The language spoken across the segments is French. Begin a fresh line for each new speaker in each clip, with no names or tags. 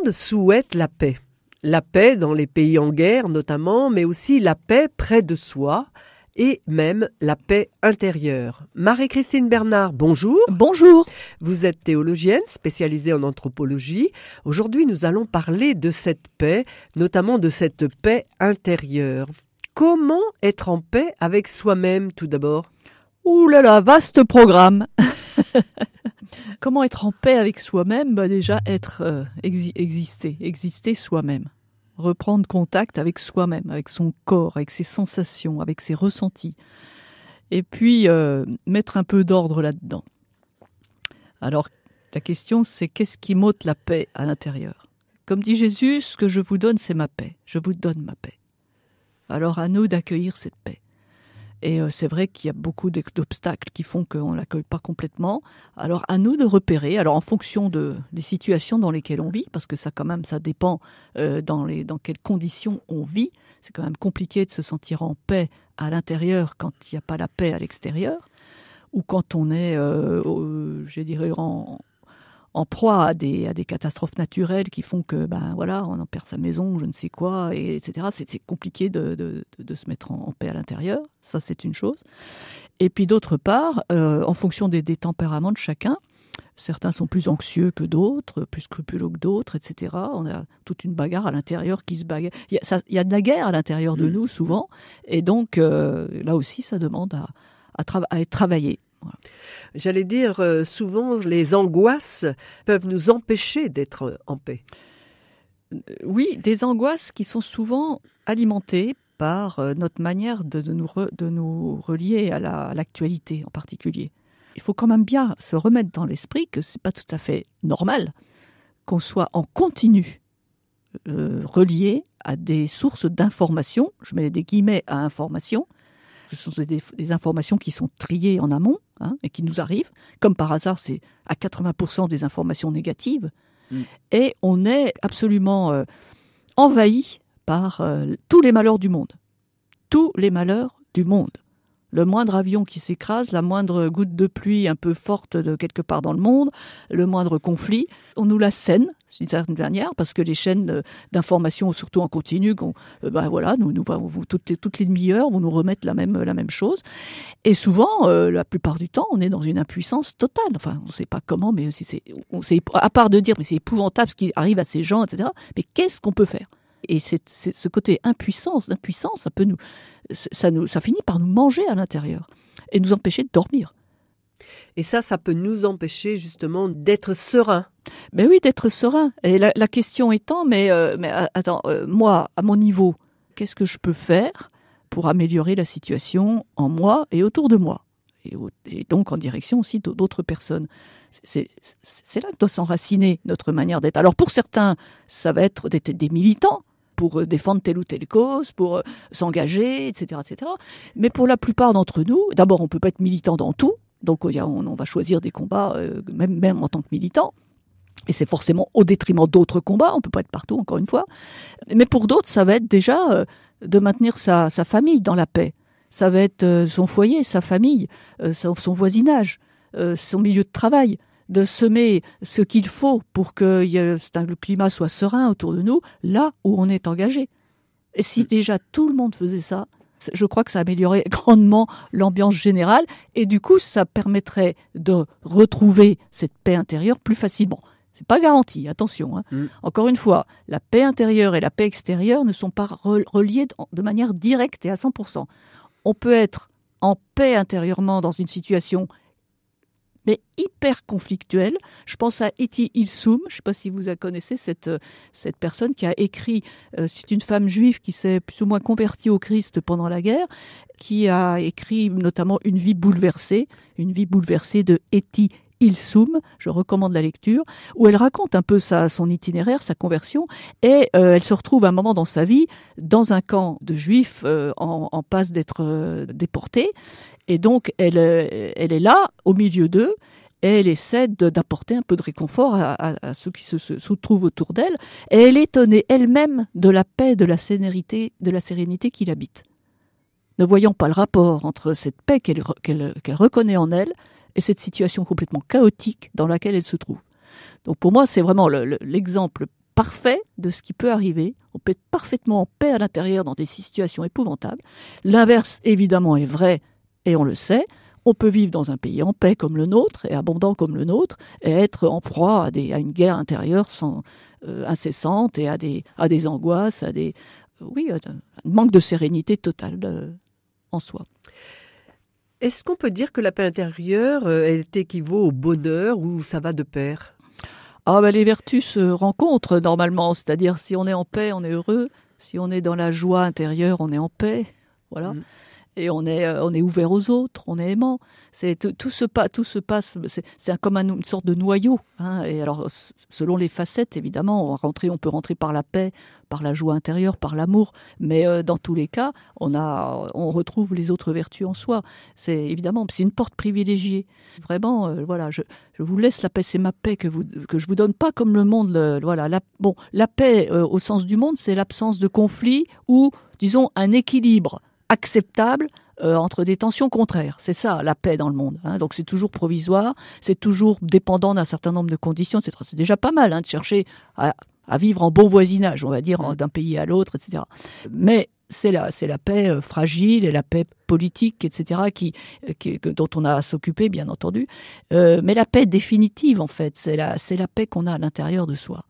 monde souhaite la paix. La paix dans les pays en guerre notamment, mais aussi la paix près de soi et même la paix intérieure. Marie-Christine Bernard, bonjour.
Bonjour.
Vous êtes théologienne spécialisée en anthropologie. Aujourd'hui, nous allons parler de cette paix, notamment de cette paix intérieure. Comment être en paix avec soi-même tout d'abord ?
Ouh là là, vaste programme. Comment être en paix avec soi-même ? Déjà exister soi-même. Reprendre contact avec soi-même, avec son corps, avec ses sensations, avec ses ressentis. Et puis mettre un peu d'ordre là-dedans. Alors la question c'est qu'est-ce qui m'ôte la paix à l'intérieur ? Comme dit Jésus, ce que je vous donne c'est ma paix. Je vous donne ma paix. Alors à nous d'accueillir cette paix. Et c'est vrai qu'il y a beaucoup d'obstacles qui font qu'on ne l'accueille pas complètement. Alors à nous de repérer, alors en fonction des situations dans lesquelles on vit, parce que ça quand même ça dépend dans quelles conditions on vit. C'est quand même compliqué de se sentir en paix à l'intérieur quand il n'y a pas la paix à l'extérieur, ou quand on est, je dirais, en proie à des catastrophes naturelles qui font que on en perd sa maison, je ne sais quoi, etc. C'est compliqué de se mettre en paix à l'intérieur. Ça, c'est une chose. Et puis d'autre part, en fonction des tempéraments de chacun, certains sont plus anxieux que d'autres, plus scrupuleux que d'autres, etc. On a toute une bagarre à l'intérieur qui se bagarre. Il y a de la guerre à l'intérieur de nous souvent, et donc là aussi, ça demande à être travaillé. Voilà.
J'allais dire, souvent les angoisses peuvent nous empêcher d'être en paix.
Oui, des angoisses qui sont souvent alimentées par notre manière de nous relier à l'actualité en particulier. Il faut quand même bien se remettre dans l'esprit que c'est pas tout à fait normal qu'on soit en continu relié à des sources d'informations, je mets des guillemets à information. Ce sont des informations qui sont triées en amont et qui nous arrivent. Comme par hasard, c'est à 80% des informations négatives. Et on est absolument envahi par tous les malheurs du monde. Tous les malheurs du monde. Le moindre avion qui s'écrase, la moindre goutte de pluie un peu forte de quelque part dans le monde, le moindre conflit, on nous l'assène d'une certaine manière, parce que les chaînes d'information, surtout en continu, toutes les demi-heures, vont nous remettre la même chose. Et souvent, la plupart du temps, on est dans une impuissance totale. Enfin, on ne sait pas comment, mais à part de dire, mais c'est épouvantable ce qui arrive à ces gens, etc. Mais qu'est-ce qu'on peut faire ? Et c'est ce côté d'impuissance, ça finit par nous manger à l'intérieur et nous empêcher de dormir.
Et ça peut nous empêcher justement d'être serein.
Mais oui, d'être serein. Et la question étant, moi, à mon niveau, qu'est-ce que je peux faire pour améliorer la situation en moi et autour de moi ? Et donc en direction aussi d'autres personnes. C'est là que doit s'enraciner notre manière d'être. Alors pour certains, ça va être des militants, pour défendre telle ou telle cause, pour s'engager, etc., etc. Mais pour la plupart d'entre nous, d'abord, on ne peut pas être militant dans tout, donc on va choisir des combats, même en tant que militant, et c'est forcément au détriment d'autres combats, on ne peut pas être partout, encore une fois. Mais pour d'autres, ça va être déjà de maintenir sa famille dans la paix. Ça va être son foyer, sa famille, son voisinage, son milieu de travail, de semer ce qu'il faut pour que le climat soit serein autour de nous, là où on est engagé. Et si déjà tout le monde faisait ça, je crois que ça améliorerait grandement l'ambiance générale et du coup, ça permettrait de retrouver cette paix intérieure plus facilement. C'est pas garanti, attention. Encore une fois, la paix intérieure et la paix extérieure ne sont pas reliées de manière directe et à 100%. On peut être en paix intérieurement dans une situation mais hyper conflictuelle. Je pense à Etty Hillesum, je ne sais pas si vous la connaissez, cette personne qui a écrit, c'est une femme juive qui s'est plus ou moins convertie au Christ pendant la guerre, qui a écrit notamment Une vie bouleversée de Etty Hillesum, je recommande la lecture, où elle raconte un peu son itinéraire, sa conversion, et elle se retrouve à un moment dans sa vie dans un camp de juifs en passe d'être déportés. Et donc, elle est là, au milieu d'eux, et elle essaie d'apporter un peu de réconfort à ceux qui se trouvent autour d'elle. Et elle est étonnée elle-même de la paix, de la sérénité qui l'habite. Ne voyant pas le rapport entre cette paix qu'elle reconnaît en elle et cette situation complètement chaotique dans laquelle elle se trouve. Donc pour moi, c'est vraiment l'exemple parfait de ce qui peut arriver. On peut être parfaitement en paix à l'intérieur dans des situations épouvantables. L'inverse, évidemment, est vrai, et on le sait. On peut vivre dans un pays en paix comme le nôtre, et abondant comme le nôtre, et être en proie à une guerre intérieure incessante, et à des angoisses, un manque de sérénité totale en soi.
Est-ce qu'on peut dire que la paix intérieure, elle équivaut au bonheur, ou ça va de pair ?
Les vertus se rencontrent normalement, c'est-à-dire si on est en paix, on est heureux, si on est dans la joie intérieure, on est en paix, voilà. Et on est ouvert aux autres, on est aimant. Tout se passe. C'est comme une sorte de noyau. Hein. Et alors, selon les facettes, évidemment, on peut rentrer par la paix, par la joie intérieure, par l'amour. Mais dans tous les cas, on retrouve les autres vertus en soi. C'est une porte privilégiée. Vraiment, je vous laisse la paix, c'est ma paix que je vous donne pas comme le monde. La paix au sens du monde, c'est l'absence de conflit ou, disons, un équilibre acceptable entre des tensions contraires. C'est ça, la paix dans le monde. Hein. Donc c'est toujours provisoire, c'est toujours dépendant d'un certain nombre de conditions, etc. C'est déjà pas mal de chercher à vivre en bon voisinage, on va dire, d'un pays à l'autre, etc. Mais c'est la paix fragile et la paix politique, etc., dont on a à s'occuper, bien entendu. Mais la paix définitive, en fait, c'est la paix qu'on a à l'intérieur de soi.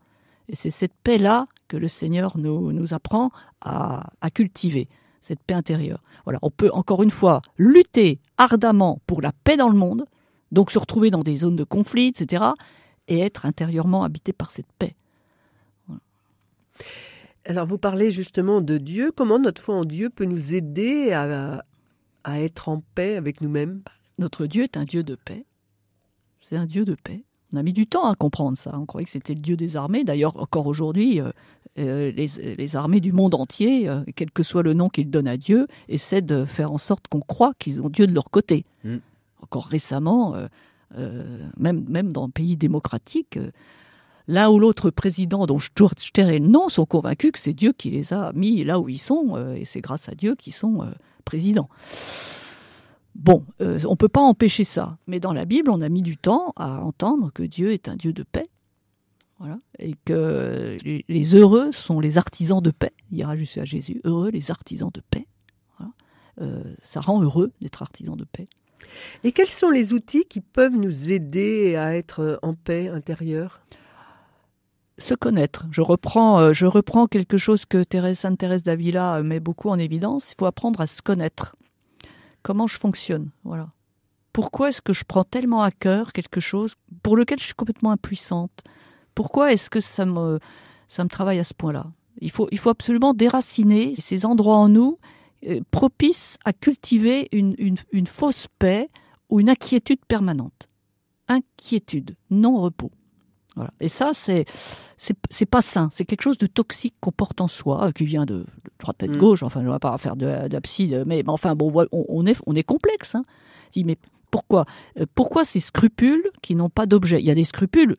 Et c'est cette paix-là que le Seigneur nous apprend à cultiver. Cette paix intérieure. Voilà, on peut encore une fois lutter ardemment pour la paix dans le monde, donc se retrouver dans des zones de conflit, etc., et être intérieurement habité par cette paix. Voilà.
Alors vous parlez justement de Dieu. Comment notre foi en Dieu peut nous aider à être en paix avec nous-mêmes ?
Notre Dieu est un Dieu de paix. C'est un Dieu de paix. On a mis du temps à comprendre ça. On croyait que c'était le Dieu des armées. D'ailleurs, encore aujourd'hui, les armées du monde entier, quel que soit le nom qu'ils donnent à Dieu, essaient de faire en sorte qu'on croit qu'ils ont Dieu de leur côté. Encore récemment, même dans un pays démocratique, l'un ou l'autre président dont je tairai le nom sont convaincus que c'est Dieu qui les a mis là où ils sont, et c'est grâce à Dieu qu'ils sont présidents. Bon, on ne peut pas empêcher ça. Mais dans la Bible, on a mis du temps à entendre que Dieu est un Dieu de paix. Voilà. Et que les heureux sont les artisans de paix. Il dira juste à Jésus, heureux les artisans de paix. Voilà. Ça rend heureux d'être artisan de paix.
Et quels sont les outils qui peuvent nous aider à être en paix intérieure ?
Se connaître. Je reprends quelque chose que Sainte Thérèse d'Avila met beaucoup en évidence. Il faut apprendre à se connaître. Comment je fonctionne, voilà. Pourquoi est-ce que je prends tellement à cœur quelque chose pour lequel je suis complètement impuissante ? Pourquoi est-ce que ça me travaille à ce point-là ? Il faut absolument déraciner ces endroits en nous propices à cultiver une fausse paix ou une inquiétude permanente. Inquiétude, non repos. Voilà. Et ça, c'est pas sain. C'est quelque chose de toxique qu'on porte en soi, qui vient de droite et de gauche. Enfin, je ne vais pas faire de la psy, mais enfin, bon, on est complexe. Hein. Je dis, mais pourquoi ces scrupules qui n'ont pas d'objet ? Il y a des scrupules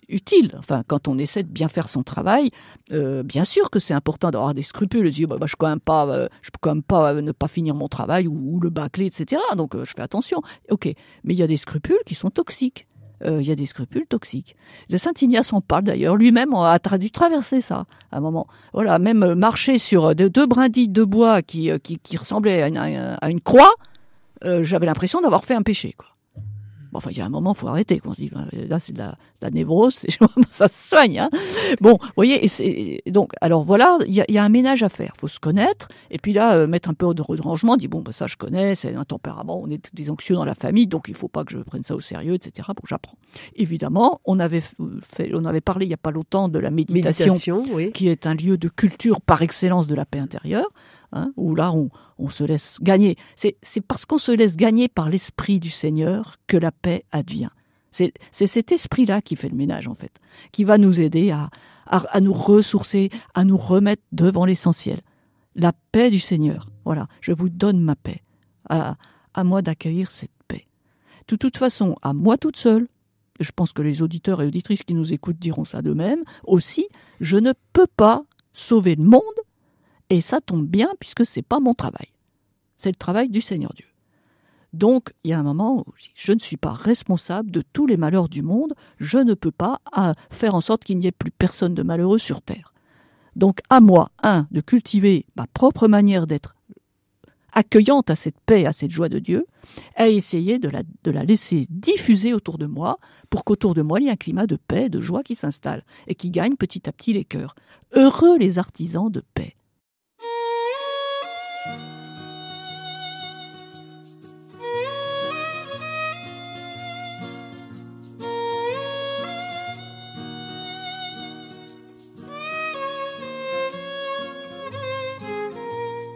utiles. Enfin, quand on essaie de bien faire son travail, bien sûr que c'est important d'avoir des scrupules. Je dis, je peux quand même pas ne pas finir mon travail ou le bâcler, etc. Donc, je fais attention. Ok, mais il y a des scrupules qui sont toxiques. Il y a des scrupules toxiques. Le Saint Ignace en parle d'ailleurs. Lui-même a dû traverser ça à un moment. Voilà, même marcher sur deux brindilles de bois qui ressemblaient à une croix. J'avais l'impression d'avoir fait un péché, quoi. Bon, enfin, il y a un moment, faut arrêter. On se dit, là, c'est de la névrose, ça se soigne. Hein. Bon, vous voyez, donc, alors voilà, il y a un ménage à faire. Faut se connaître, et puis là, mettre un peu de rangement. Dire bon, ça, je connais, c'est un tempérament. On est des anxieux dans la famille, donc il faut pas que je prenne ça au sérieux, etc. Bon, j'apprends. Évidemment, on avait parlé il y a pas longtemps de la méditation oui. Qui est un lieu de culture par excellence de la paix intérieure. Hein, où là, on se laisse gagner. C'est parce qu'on se laisse gagner par l'esprit du Seigneur que la paix advient. C'est cet esprit-là qui fait le ménage, en fait, qui va nous aider à nous ressourcer, à nous remettre devant l'essentiel. La paix du Seigneur. Voilà, je vous donne ma paix. À moi d'accueillir cette paix. De toute façon, à moi toute seule, je pense que les auditeurs et auditrices qui nous écoutent diront ça d'eux-mêmes, aussi, je ne peux pas sauver le monde. Et ça tombe bien puisque c'est pas mon travail. C'est le travail du Seigneur Dieu. Donc, il y a un moment où je ne suis pas responsable de tous les malheurs du monde. Je ne peux pas faire en sorte qu'il n'y ait plus personne de malheureux sur Terre. Donc, à moi, de cultiver ma propre manière d'être accueillante à cette paix, à cette joie de Dieu, à essayer de la laisser diffuser autour de moi pour qu'autour de moi, il y ait un climat de paix, de joie qui s'installe et qui gagne petit à petit les cœurs. Heureux les artisans de paix.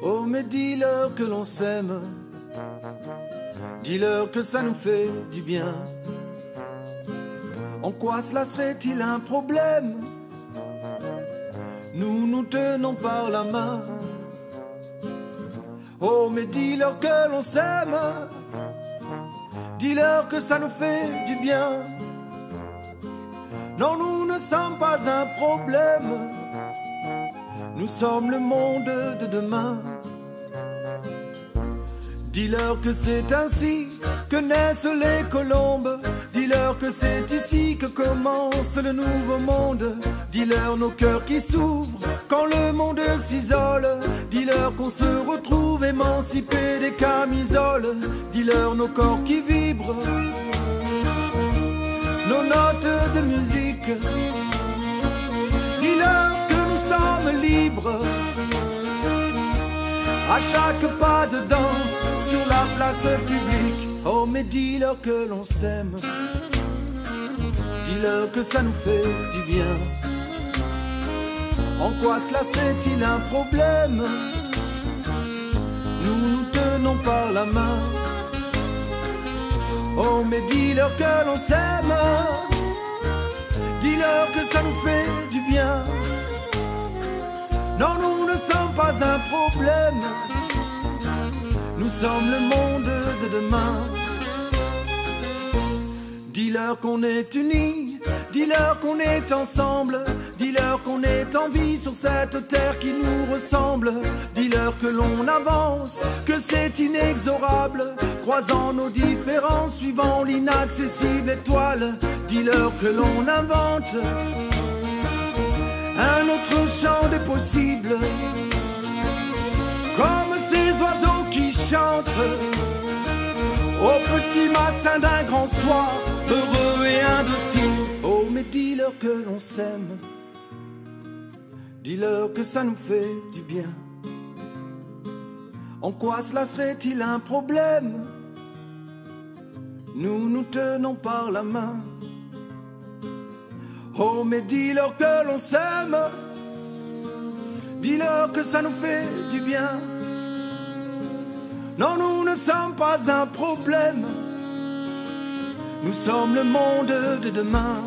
Oh, mais dis-leur que l'on s'aime, dis-leur que ça nous fait du bien. En quoi cela serait-il un problème? Nous nous tenons par la main. Oh, mais dis-leur que l'on s'aime, dis-leur que ça nous fait du bien. Non, nous ne sommes pas un problème, nous sommes le monde de demain. Dis-leur que c'est ainsi que naissent les colombes. Dis-leur que c'est ici que commence le nouveau monde. Dis-leur nos cœurs qui s'ouvrent quand le monde s'isole. Dis-leur qu'on se retrouve émancipés des camisoles. Dis-leur nos corps qui vibrent, nos notes de musique. Dis-leur que nous sommes libres à chaque pas de danse sur la place publique. Oh, mais dis-leur que l'on s'aime, dis-leur que ça nous fait du bien. En quoi cela serait-il un problème? Nous nous tenons par la main. Oh, mais dis-leur que l'on s'aime, dis-leur que ça nous fait du bien. Non, nous ne sommes pas un problème, nous sommes le monde de demain. Dis-leur qu'on est unis, dis-leur qu'on est ensemble, dis-leur qu'on est en vie sur cette terre qui nous ressemble. Dis-leur que l'on avance, que c'est inexorable, croisant nos différences, suivant l'inaccessible étoile. Dis-leur que l'on invente un autre champ des possibles, comme ces oiseaux qui chantent au petit matin d'un grand soir, heureux et indociles. Oh, mais dis-leur que l'on s'aime, dis-leur que ça nous fait du bien. En quoi cela serait-il un problème? Nous nous tenons par la main. Oh, mais dis-leur que l'on s'aime, dis-leur que ça nous fait du bien. Non, nous ne sommes pas un problème, nous sommes le monde de demain.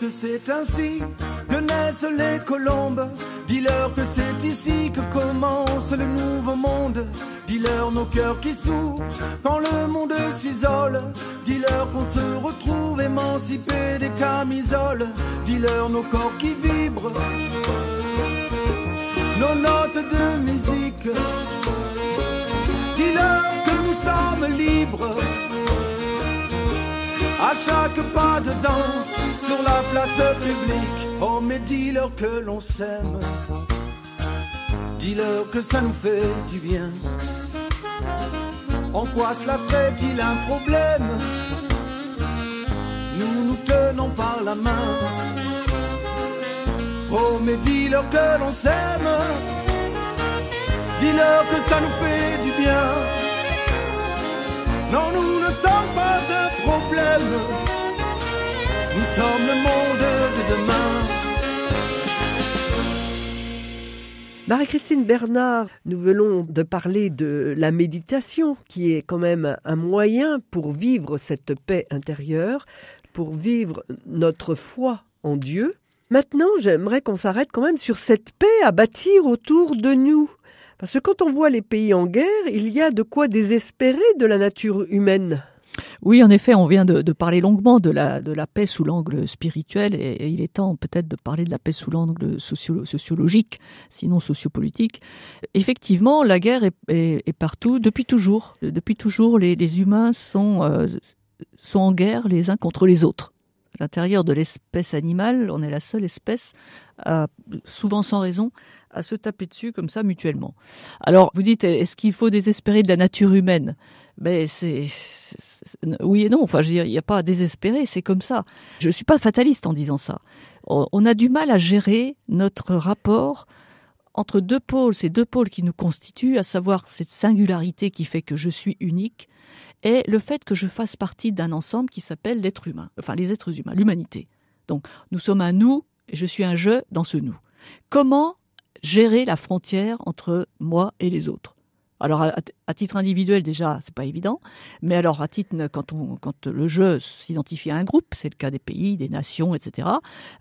Que c'est ainsi que naissent les colombes. Dis-leur que c'est ici que commence le nouveau monde. Dis-leur nos cœurs qui s'ouvrent quand le monde s'isole. Dis-leur qu'on se retrouve émancipés des camisoles. Dis-leur nos corps qui vibrent, nos notes de musique. Dis-leur que nous sommes libres à chaque pas de danse sur la place publique. Oh, mais dis-leur que l'on s'aime, dis-leur que ça nous fait du bien. En quoi cela serait-il un problème? Nous nous tenons par la main. Oh, mais dis-leur que l'on s'aime, dis-leur que ça nous fait du bien. Non, nous ne sommes pas un problème, nous sommes le monde de demain.
Marie-Christine Bernard, nous venons de parler de la méditation, qui est quand même un moyen pour vivre cette paix intérieure, pour vivre notre foi en Dieu. Maintenant, j'aimerais qu'on s'arrête quand même sur cette paix à bâtir autour de nous. Parce que quand on voit les pays en guerre, il y a de quoi désespérer de la nature humaine.
Oui, en effet, on vient de parler longuement de la paix sous l'angle spirituel et il est temps peut-être de parler de la paix sous l'angle sociologique, sinon sociopolitique. Effectivement, la guerre est partout, depuis toujours. Depuis toujours, les humains sont en guerre les uns contre les autres. À l'intérieur de l'espèce animale, on est la seule espèce, souvent sans raison, à se taper dessus comme ça mutuellement. Alors, vous dites, est-ce qu'il faut désespérer de la nature humaine ? Mais oui et non. Enfin, je veux dire, il n'y a pas à désespérer, c'est comme ça. Je ne suis pas fataliste en disant ça. On a du mal à gérer notre rapport entre deux pôles, ces deux pôles qui nous constituent, à savoir cette singularité qui fait que je suis unique, et le fait que je fasse partie d'un ensemble qui s'appelle l'être humain, enfin les êtres humains, l'humanité. Donc, nous sommes un nous, et je suis un je dans ce nous. Comment gérer la frontière entre moi et les autres ? Alors, à titre individuel, déjà, c'est pas évident. Mais alors, à titre, quand le jeu s'identifie à un groupe, c'est le cas des pays, des nations, etc.,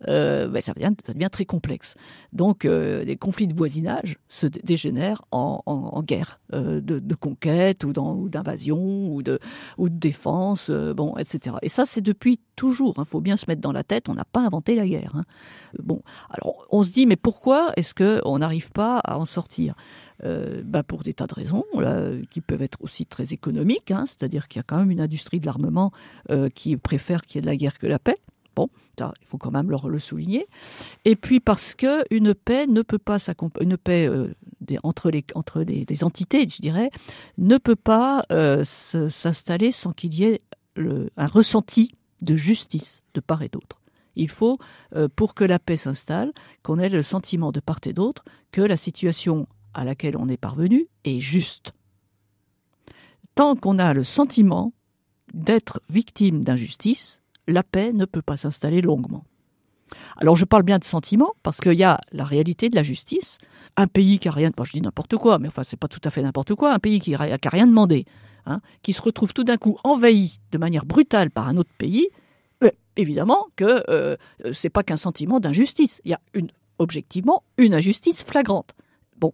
ça devient très complexe. Donc, les conflits de voisinage se dégénèrent en guerre de conquête ou d'invasion ou de défense, etc. Et ça, c'est depuis toujours. Il faut bien se mettre dans la tête, on n'a pas inventé la guerre. Bon, alors, on se dit, mais pourquoi est-ce qu'on n'arrive pas à en sortir ? Pour des tas de raisons qui peuvent être aussi très économiques, c'est-à-dire qu'il y a quand même une industrie de l'armement qui préfère qu'il y ait de la guerre que la paix. Bon, ça, il faut quand même le souligner. Et puis parce que une paix ne peut pas entre des entités, je dirais, ne peut pas s'installer sans qu'il y ait un ressenti de justice de part et d'autre. Il faut, pour que la paix s'installe, qu'on ait le sentiment de part et d'autre que la situation à laquelle on est parvenu est juste. Tant qu'on a le sentiment d'être victime d'injustice, la paix ne peut pas s'installer longuement. Alors je parle bien de sentiment parce qu'il y a la réalité de la justice. Un pays qui a rien, je dis n'importe quoi, mais enfin c'est pas tout à fait n'importe quoi, un pays qui a rien demandé, qui se retrouve tout d'un coup envahi de manière brutale par un autre pays, évidemment que c'est pas qu'un sentiment d'injustice. Il y a objectivement une injustice flagrante. Bon,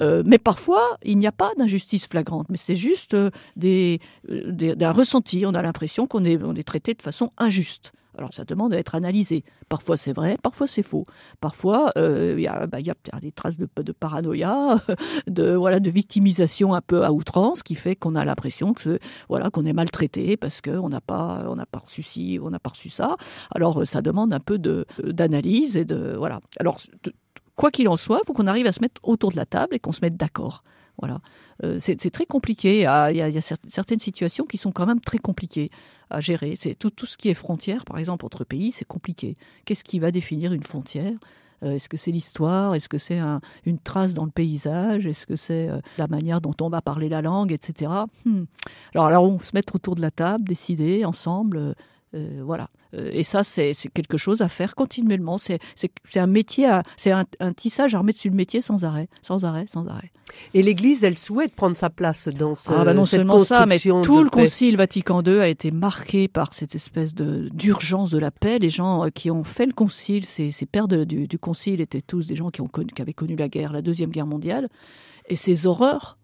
mais parfois, il n'y a pas d'injustice flagrante, mais c'est juste d'un ressenti. On a l'impression qu'on est traité de façon injuste. Alors, ça demande à être analysé. Parfois, c'est vrai, parfois, c'est faux. Parfois, il y a des traces de paranoïa, de victimisation un peu à outrance, qui fait qu'on a l'impression qu'on est maltraité parce qu'on n'a pas reçu ci, on n'a pas reçu ça. Alors, ça demande un peu d'analyse et voilà. Alors, quoi qu'il en soit, il faut qu'on arrive à se mettre autour de la table et qu'on se mette d'accord. Voilà. C'est très compliqué. Il y a certaines situations qui sont quand même très compliquées à gérer. C'est tout ce qui est frontière, par exemple, entre pays, c'est compliqué. Qu'est-ce qui va définir une frontière ? Est-ce que c'est l'histoire ? Est-ce que c'est une trace dans le paysage ? Est-ce que c'est la manière dont on va parler la langue, etc. Alors, on se mettre autour de la table, décider ensemble. Voilà. Et ça, c'est quelque chose à faire continuellement. C'est un métier, c'est un tissage à remettre sur le métier sans arrêt.
Et l'Église, elle souhaite prendre sa place dans
non
cette
seulement ça, mais tout le
paix.
Concile Vatican II a été marqué par cette espèce d'urgence de la paix. Les gens qui ont fait le Concile, ces pères du Concile étaient tous des gens qui avaient connu la guerre, la Deuxième Guerre mondiale, et ces horreurs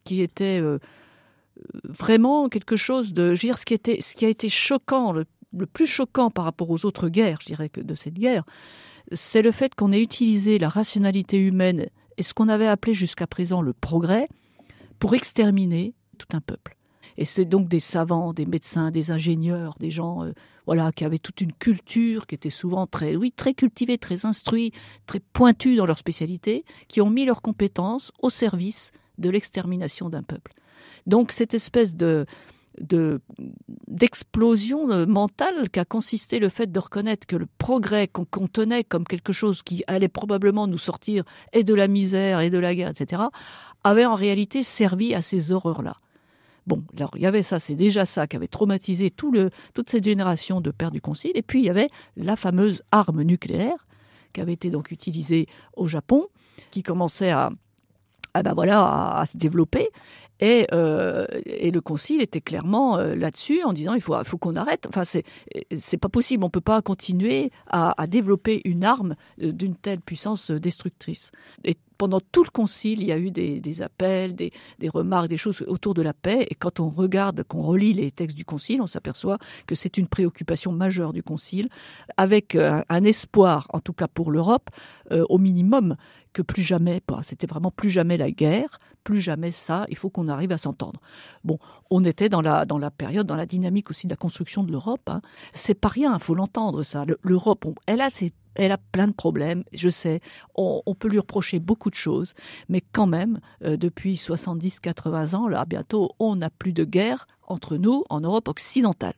qui étaient vraiment quelque chose de... Je veux dire, ce qui a été choquant, le plus choquant par rapport aux autres guerres, je dirais, que de cette guerre, c'est le fait qu'on ait utilisé la rationalité humaine et ce qu'on avait appelé jusqu'à présent le progrès pour exterminer tout un peuple. Et c'est donc des savants, des médecins, des ingénieurs, des gens qui avaient toute une culture, qui était souvent très cultivée, très instruits, très pointus dans leur spécialité, qui ont mis leurs compétences au service de l'extermination d'un peuple. Donc cette espèce d'explosion mentale qu'a consisté le fait de reconnaître que le progrès qu'on tenait comme quelque chose qui allait probablement nous sortir et de la misère et de la guerre, etc., avait en réalité servi à ces horreurs-là. Bon, alors il y avait ça, c'est déjà ça qui avait traumatisé toute cette génération de pères du Concile, et puis il y avait la fameuse arme nucléaire qui avait été donc utilisé au Japon, qui commençait à se développer. Et le concile était clairement là-dessus en disant il faut qu'on arrête. Enfin, c'est pas possible. On peut pas continuer à développer une arme d'une telle puissance destructrice. Et pendant tout le concile, il y a eu des appels, des remarques, des choses autour de la paix. Et quand on regarde, qu'on relit les textes du concile, on s'aperçoit que c'est une préoccupation majeure du concile, avec un espoir, en tout cas pour l'Europe, au minimum, que plus jamais, c'était vraiment plus jamais la guerre, plus jamais ça, il faut qu'on arrive à s'entendre. Bon, on était dans la période, dans la dynamique aussi de la construction de l'Europe. Hein. C'est pas rien, il faut l'entendre ça. L'Europe, elle a plein de problèmes, je sais, on peut lui reprocher beaucoup de choses, mais quand même, depuis 70-80 ans, là, bientôt, on n'a plus de guerre entre nous en Europe occidentale.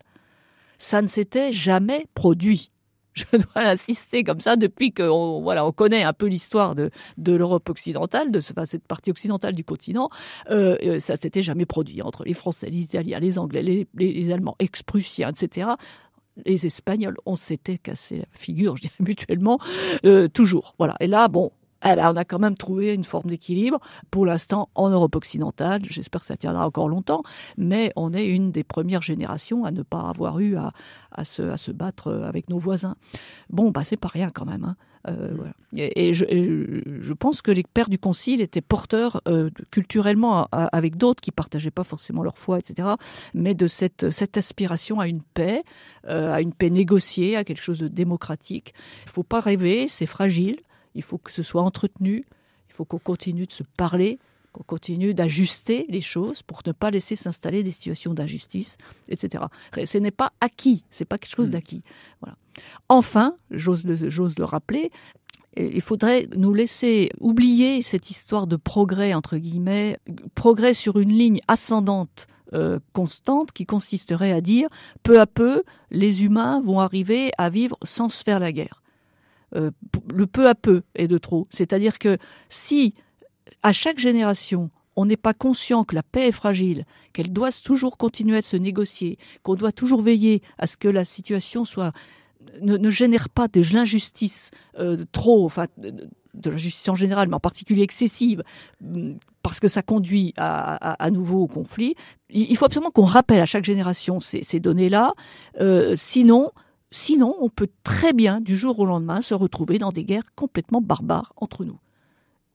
Ça ne s'était jamais produit. Je dois l'insister comme ça depuis on connaît un peu l'histoire de l'Europe occidentale, cette partie occidentale du continent. Ça s'était jamais produit entre les Français, les Italiens, les Anglais, les Allemands, ex-Prussiens, etc. Les Espagnols, on s'était cassé la figure, je dirais mutuellement, toujours. Voilà. Et là, bon. On a quand même trouvé une forme d'équilibre, pour l'instant, en Europe occidentale. J'espère que ça tiendra encore longtemps, mais on est une des premières générations à ne pas avoir eu à se battre avec nos voisins. Bon, c'est pas rien quand même, hein. Voilà. Et je pense que les pères du Concile étaient porteurs culturellement avec d'autres qui partageaient pas forcément leur foi, etc., mais de cette aspiration à une paix négociée, à quelque chose de démocratique. Il faut pas rêver, c'est fragile. Il faut que ce soit entretenu, il faut qu'on continue de se parler, qu'on continue d'ajuster les choses pour ne pas laisser s'installer des situations d'injustice, etc. Ce n'est pas acquis, c'est pas quelque chose d'acquis. Voilà. Enfin, j'ose le rappeler, il faudrait nous laisser oublier cette histoire de progrès, entre guillemets, progrès sur une ligne ascendante constante qui consisterait à dire peu à peu, les humains vont arriver à vivre sans se faire la guerre. Le peu à peu est de trop. C'est-à-dire que si, à chaque génération, on n'est pas conscient que la paix est fragile, qu'elle doit toujours continuer à se négocier, qu'on doit toujours veiller à ce que la situation ne génère pas de l'injustice de l'injustice en général, mais en particulier excessive, parce que ça conduit à nouveau au conflit. Il faut absolument qu'on rappelle à chaque génération ces données-là, Sinon, on peut très bien, du jour au lendemain, se retrouver dans des guerres complètement barbares entre nous.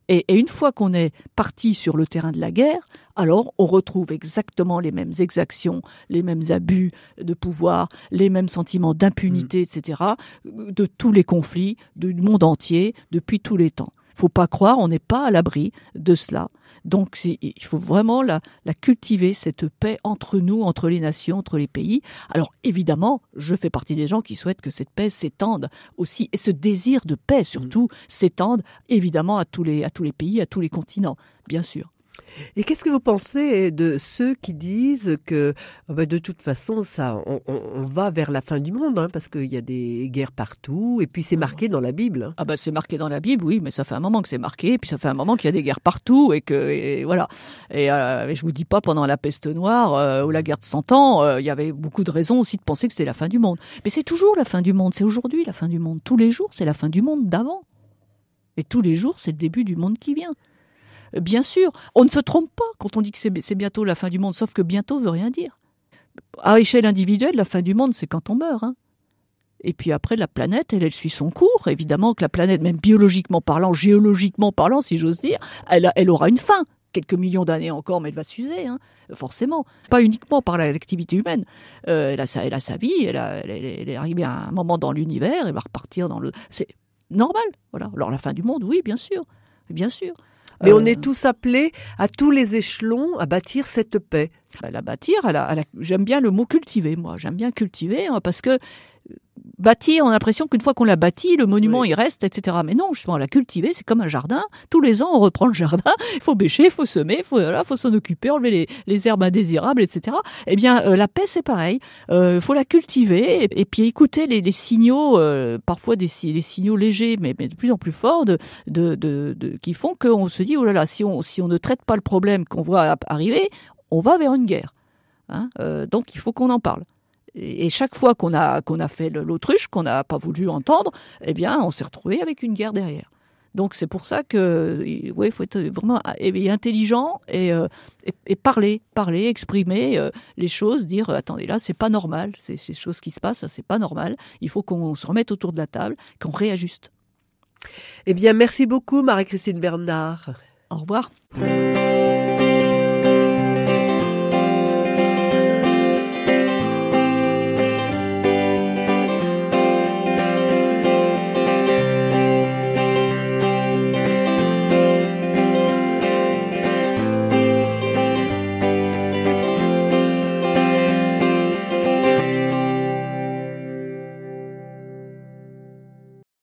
Et une fois qu'on est parti sur le terrain de la guerre, alors on retrouve exactement les mêmes exactions, les mêmes abus de pouvoir, les mêmes sentiments d'impunité, etc., de tous les conflits, du monde entier, depuis tous les temps. Faut pas croire, on n'est pas à l'abri de cela. Donc, il faut vraiment la cultiver, cette paix entre nous, entre les nations, entre les pays. Alors, évidemment, je fais partie des gens qui souhaitent que cette paix s'étende aussi, et ce désir de paix, surtout, s'étende, évidemment, à tous les pays, à tous les continents, bien sûr.
Et qu'est-ce que vous pensez de ceux qui disent que de toute façon, on va vers la fin du monde, hein, parce qu'il y a des guerres partout, et puis c'est marqué dans la Bible.
C'est marqué dans la Bible, oui, mais ça fait un moment que c'est marqué, et puis ça fait un moment qu'il y a des guerres partout, et voilà. Et je vous dis pas, pendant la peste noire ou la guerre de 100 ans, il y avait beaucoup de raisons aussi de penser que c'était la fin du monde. Mais c'est toujours la fin du monde, c'est aujourd'hui la fin du monde. Tous les jours, c'est la fin du monde d'avant. Et tous les jours, c'est le début du monde qui vient. Bien sûr, on ne se trompe pas quand on dit que c'est bientôt la fin du monde, sauf que bientôt veut rien dire. À échelle individuelle, la fin du monde, c'est quand on meurt. Hein. Et puis après, la planète, elle suit son cours. Évidemment que la planète, même biologiquement parlant, géologiquement parlant, si j'ose dire, elle aura une fin. Quelques millions d'années encore, mais elle va s'user, hein, forcément. Pas uniquement par l'activité humaine. Elle a sa vie, elle est arrivée à un moment dans l'univers, elle va repartir dans le... C'est normal, voilà. Alors la fin du monde, oui, bien sûr. Bien sûr.
Mais on est tous appelés, à tous les échelons, à bâtir cette paix.
La bâtir, j'aime bien le mot cultiver, moi. J'aime bien cultiver, hein, parce que bâtir, on a l'impression qu'une fois qu'on l'a bâti, le monument, il reste, etc. Mais non, justement, la cultiver, c'est comme un jardin. Tous les ans, on reprend le jardin. Il faut bêcher, il faut semer, faut s'en occuper, enlever les herbes indésirables, etc. Eh bien, la paix, c'est pareil. Faut la cultiver et puis écouter les signaux, parfois des signaux légers, mais de plus en plus forts, qui font qu'on se dit, oh là là, si on ne traite pas le problème qu'on voit arriver, on va vers une guerre. Hein, donc, il faut qu'on en parle. Et chaque fois qu'on a fait l'autruche, qu'on n'a pas voulu entendre, eh bien, on s'est retrouvé avec une guerre derrière. Donc c'est pour ça que il faut être vraiment intelligent et parler, exprimer les choses, dire attendez là c'est pas normal, c'est ces choses qui se passent, ça c'est pas normal. Il faut qu'on se remette autour de la table, qu'on réajuste.
Eh bien merci beaucoup Marie-Christine Bernard.
Au revoir.